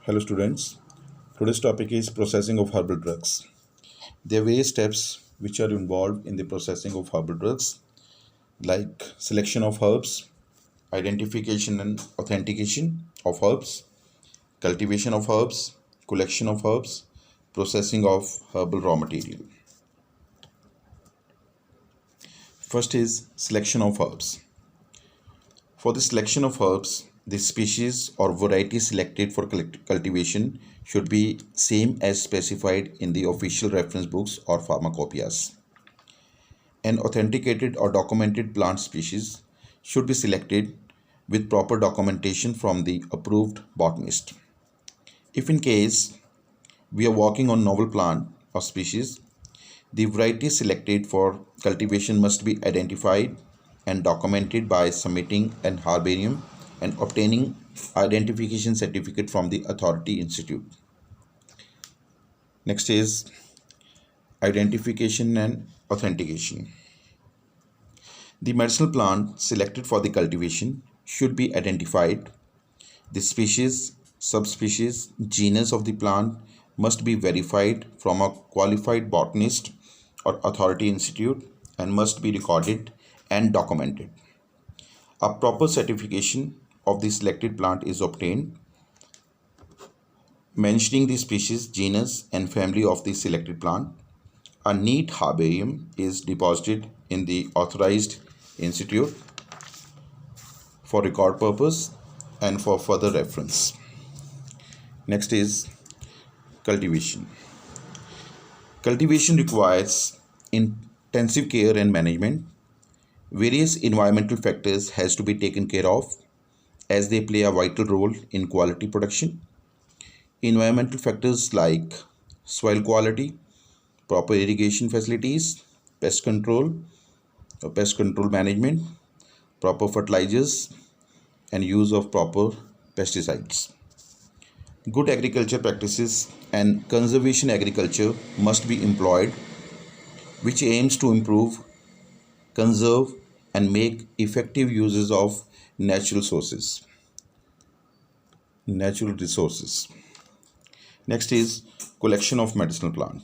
Hello students, today's topic is processing of herbal drugs. There are various steps which are involved in the processing of herbal drugs like selection of herbs, identification and authentication of herbs, cultivation of herbs, collection of herbs, processing of herbal raw material. First is selection of herbs. For the selection of herbs, the species or variety selected for cultivation should be same as specified in the official reference books or pharmacopoeias. An authenticated or documented plant species should be selected with proper documentation from the approved botanist. If in case we are working on novel plant or species, the variety selected for cultivation must be identified and documented by submitting an herbarium and obtaining identification certificate from the authority institute. Next is identification and authentication. The medicinal plant selected for the cultivation should be identified. The species, subspecies, genus of the plant must be verified from a qualified botanist or authority institute and must be recorded and documented. A proper certification of the selected plant is obtained, mentioning the species, genus, and family of the selected plant. A neat herbarium is deposited in the authorized institute for record purpose and for further reference. Next is cultivation. Cultivation requires intensive care and management. Various environmental factors has to be taken care of as they play a vital role in quality production. Environmental factors like soil quality, proper irrigation facilities, pest control management, proper fertilizers, and use of proper pesticides. Good agriculture practices and conservation agriculture must be employed, which aims to improve, conserve, and make effective uses of natural resources. Next is collection of medicinal plant.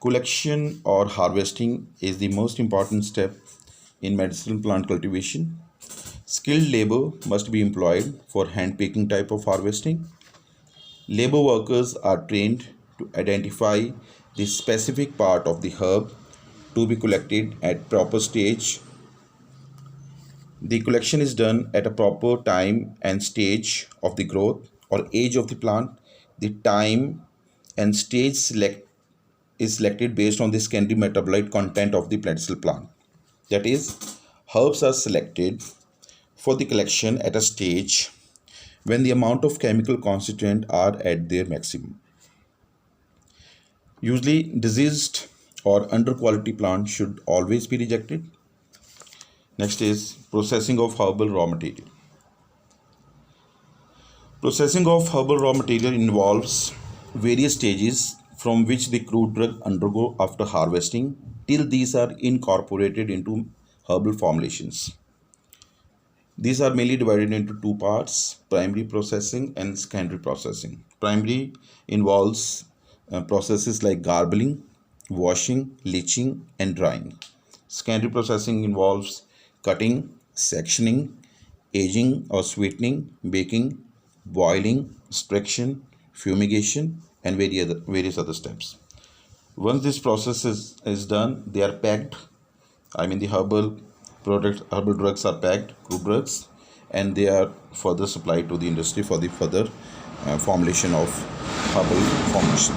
Collection or harvesting is the most important step in medicinal plant cultivation. Skilled labor must be employed for hand picking type of harvesting. Labor workers are trained to identify the specific part of the herb to be collected at proper stage. The collection is done at a proper time and stage of the growth or age of the plant. The time and stage is selected based on the secondary metabolite content of the medicinal plant. That is, herbs are selected for the collection at a stage when the amount of chemical constituent are at their maximum. Usually, diseased or under quality plants should always be rejected. Next is processing of herbal raw material. Processing of herbal raw material involves various stages from which the crude drug undergo after harvesting till these are incorporated into herbal formulations. These are mainly divided into two parts: primary processing and secondary processing. Primary involves processes like garbling, washing, leaching, and drying. Secondary processing involves cutting, sectioning, aging or sweetening, baking, boiling, extraction, fumigation, and various other steps. Once this process is done, they are packed. The herbal drugs are packed, crude drugs, and they are further supplied to the industry for the further formulation of herbal formulation.